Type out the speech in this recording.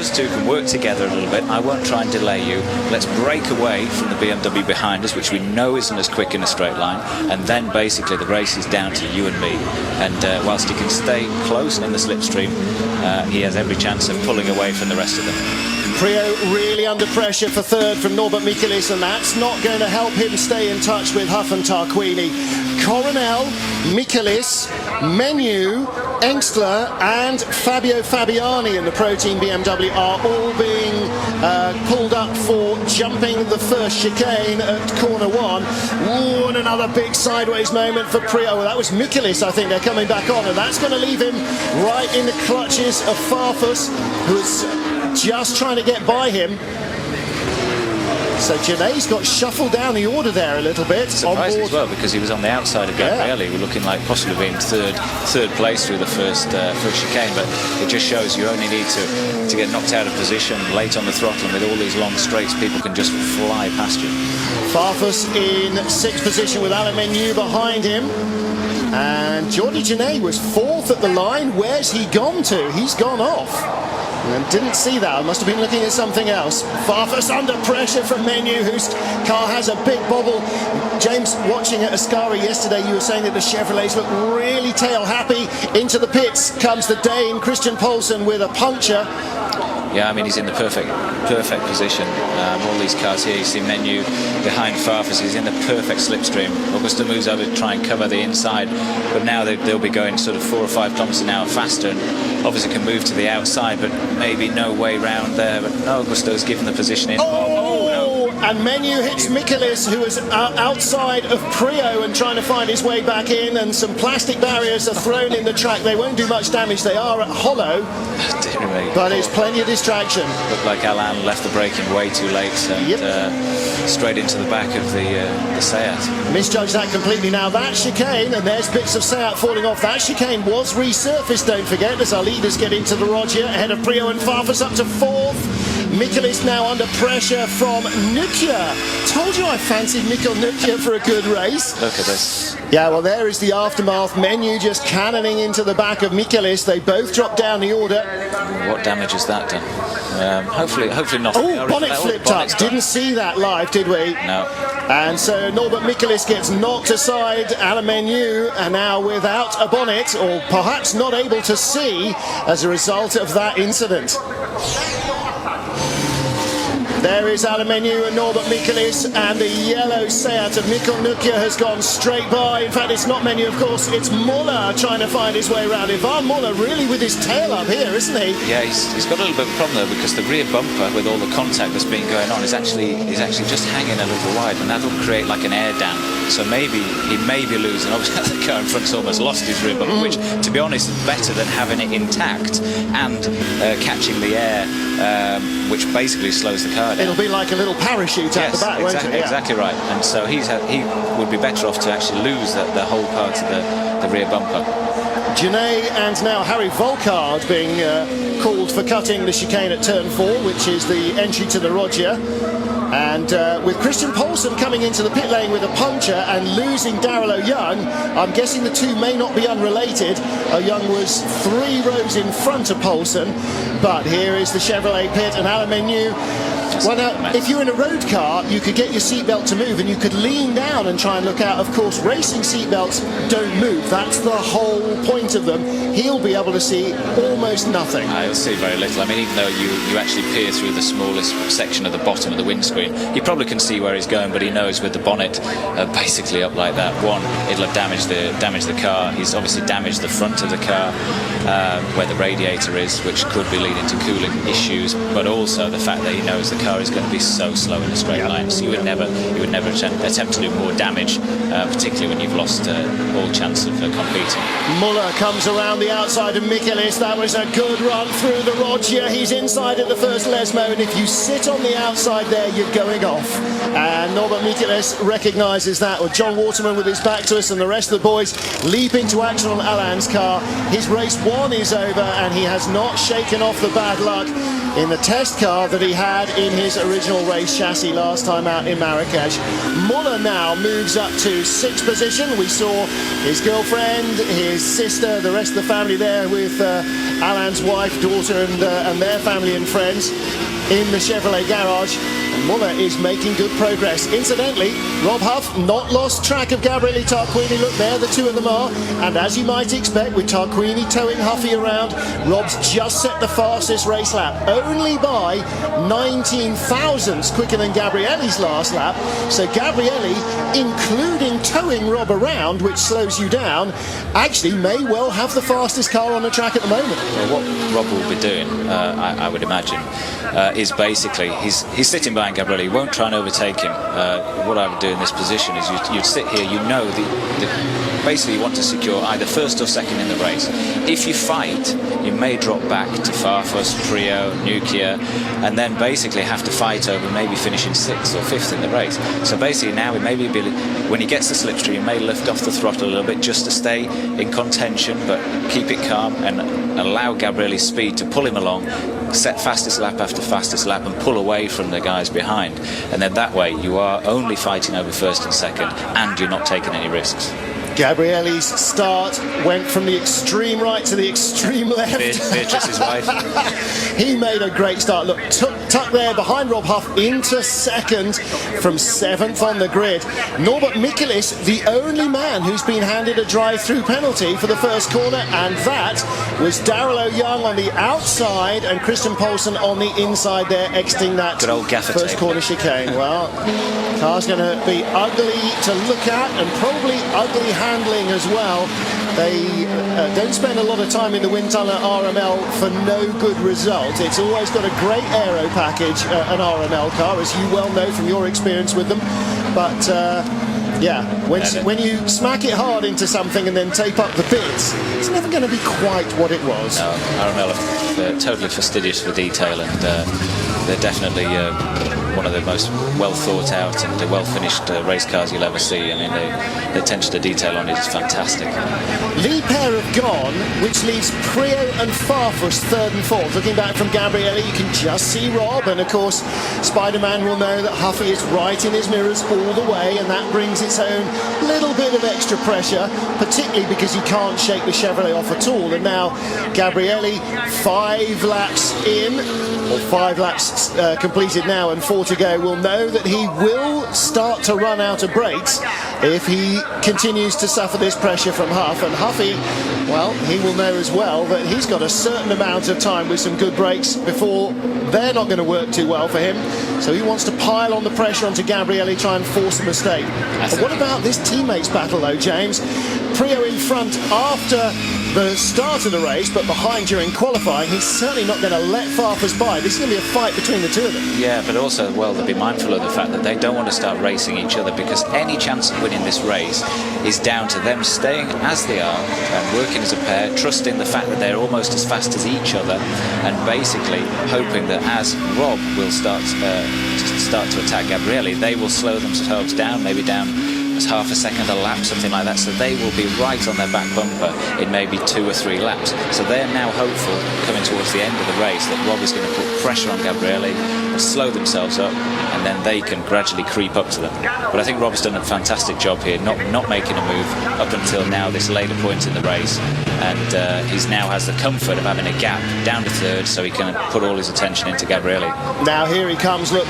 those two can work together a little bit. I won't try and delay you. Let's break away from the BMW behind us, which we know isn't as quick in a straight line, and then basically the race is down to you and me. And whilst he can stay close in the slipstream, he has every chance of pulling away from the rest of them. Prio really under pressure for third from Norbert Michaelis, and that's not going to help him stay in touch with Huff and Tarquini. Coronel, Michaelis, Menées, Engstler and Fabio Fabiani in the Pro Team BMW are all being pulled up for jumping the first chicane at corner one. Ooh, and another big sideways moment for Prio. Well, that was Michaelis, I think. They're coming back on, and that's going to leave him right in the clutches of Farfus, who's just trying to get by him. So Gené's got shuffled down the order there a little bit. Surprised as well, because he was on the outside of Gabrielli. We're looking like possibly being third place through the first chicane, but it just shows you only need to get knocked out of position late on the throttle, and with all these long straights, people can just fly past you. Farfus in sixth position with Alain Menées behind him. And Jordi Gené was fourth at the line. Where's he gone to? He's gone off. And didn't see that. I must have been looking at something else. Farfus under pressure from Menées, whose car has a big bobble. James, watching at Ascari yesterday, you were saying that the Chevrolets look really tail happy. Into the pits comes the Dane, Christian Poulsen, with a puncture. Yeah, I mean, he's in the perfect position. All these cars here, you see Menées behind Farfus, he's in the perfect slipstream. Augusto moves over to try and cover the inside, but now they'll be going sort of 4 or 5 kilometers an hour faster, and obviously can move to the outside, but maybe no way round there. But no, Augusto's given the position in. And Menées hits Michaelis, who is outside of Prio and trying to find his way back in, and some plastic barriers are thrown in the track. They won't do much damage. They are hollow, but it's plenty of distraction. Looked like Alain left the braking way too late, and straight into the back of the Seat. Misjudged that completely. Now that chicane, and there's bits of Seat falling off. That chicane was resurfaced, don't forget, as our leaders get into the Rogia, ahead of Prio and Farfus up to fourth. Michaelis now under pressure from Nukia. Told you I fancied Mikkel Nukia for a good race. Look at this. Yeah, well, there is the aftermath. Menées just cannoning into the back of Michaelis. They both drop down the order. What damage has that done? Hopefully not. Oh, bonnet flipped up. Didn't see that live, did we? No. And so Norbert Michaelis gets knocked aside. Alain Menées are now without a bonnet, or perhaps not able to see as a result of that incident. There is Alain Menées and Norbert Michaelis, and the yellow Seat of Mikkel Nukia has gone straight by. In fact, it's not Menées, of course, it's Muller trying to find his way around. Ivan Muller really with his tail up here, isn't he? Yeah, he's got a little bit of a problem though, because the rear bumper, with all the contact that's been going on, is actually just hanging a little wide, and that'll create like an air dam. So maybe he may be losing. Obviously, the car in front's almost lost his rear bumper, which, to be honest, is better than having it intact and catching the air, which basically slows the car down. It'll be like a little parachute at the back, won't it? Yeah. Exactly right. And so he would be better off to actually lose the whole part of the rear bumper. Gené and now Harry Volkard being called for cutting the chicane at turn 4, which is the entry to the Rogia. And with Christian Poulsen coming into the pit lane with a puncture and losing Daryl O'Young, I'm guessing the two may not be unrelated. O'Young was 3 rows in front of Poulsen, but here is the Chevrolet pit, and Alain Menées. Well, now, if you're in a road car, you could get your seatbelt to move and you could lean down and try and look out. Of course, racing seatbelts don't move. That's the whole point of them. He'll be able to see almost nothing. He'll see very little. I mean, even though you actually peer through the smallest section of the bottom of the windscreen, he probably can see where he's going, but he knows with the bonnet basically up like that, one, it'll have damaged the car. He's obviously damaged the front of the car, where the radiator is, which could be leading to cooling issues, but also the fact that he knows the car is going to be so slow in a straight line, so you would never attempt to do more damage, particularly when you've lost all chance of competing. Muller comes around the outside of Michaelis. That was a good run through the Rogia. He's inside at the first Lesmo, and if you sit on the outside there, you're going off. And Norbert Michelis recognises that, with John Waterman with his back to us and the rest of the boys leap into action on Alain's car. His race 1 is over, and he has not shaken off the bad luck in the test car that he had in his original race chassis last time out in Marrakesh. Muller now moves up to 6th position. We saw his girlfriend, his sister, the rest of the family there with Alain's wife, daughter and their family and friends in the Chevrolet garage. And Muller is making good progress. Incidentally, Rob Huff not lost track of Gabriele Tarquini. Look there, the two of them are. And as you might expect, with Tarquini towing Huffy around, Rob's just set the fastest race lap, only by 19 thousandths quicker than Gabriele's last lap. So Gabriele, including towing Rob around, which slows you down, actually may well have the fastest car on the track at the moment. Well, what Rob will be doing, I would imagine, is basically he's sitting behind Gabriele. He won't try and overtake him. What I would do in this position is you'd sit here, you know, basically you want to secure either first or second in the race. If you fight, you may drop back to Farfus, Prio, Nukia, and then basically have to fight over maybe finishing 6th or 5th in the race. So basically now when he gets the slipstream, he may lift off the throttle a little bit just to stay in contention, but keep it calm and allow Gabriele's speed to pull him along, set fastest lap after fastest lap and pull away from the guys behind. And then that way you are only fighting over first and second, and you're not taking any risks. Gabriele's start went from the extreme right to the extreme left. Beatrice's wife. He made a great start. Look, tucked there behind Rob Huff into 2nd from 7th on the grid. Norbert Michelis, the only man who's been handed a drive-through penalty for the first corner, and that was Daryl O'Young on the outside and Christian Poulsen on the inside there, exiting that good old gaffer first corner chicane. Well, car's going to be ugly to look at, and probably ugly handling as well. They don't spend a lot of time in the wind tunnel at RML for no good result. It's always got a great aero package, an RML car, as you well know from your experience with them. But yeah, when you smack it hard into something and then tape up the bits, it's never going to be quite what it was. No, RML are totally fastidious for detail, and they're definitely one of the most well thought out and well finished race cars you'll ever see. I mean, the attention to detail on it is fantastic. Lead pair have gone, which leaves Prio and Farfus 3rd and 4th. Looking back from Gabriele, you can just see Rob, and of course Spider-Man will know that Huffy is right in his mirrors all the way, and that brings its own little bit of extra pressure, particularly because he can't shake the Chevrolet off at all. And now Gabriele, 5 laps in, or 5 laps completed now and 4 to go, will know that he will start to run out of brakes if he continues to suffer this pressure from Huff. And Huffy, well, he will know as well that he's got a certain amount of time with some good brakes before they're not going to work too well for him. So he wants to pile on the pressure onto Gabriele, try and force a mistake. But what about this teammates battle though, James? Prio in front after the start of the race, but behind during qualifying. He's certainly not going to let Farfus by. This is going to be a fight between the two of them. Yeah, but also, well, they'll be mindful of the fact that they don't want to start racing each other, because any chance of winning this race is down to them staying as they are and working as a pair, trusting the fact that they're almost as fast as each other, and basically hoping that as Rob will start to attack Gabriele, they will slow themselves down, maybe down as half a second a lap, something like that, so they will be right on their back bumper in maybe 2 or 3 laps. So they're now hopeful, coming towards the end of the race, that Rob is going to put pressure on Gabriele and slow themselves up, and then they can gradually creep up to them. But I think Rob's done a fantastic job here, not making a move up until now, this later point in the race, and he now has the comfort of having a gap down to 3rd, so he can put all his attention into Gabriele. Now here he comes, look,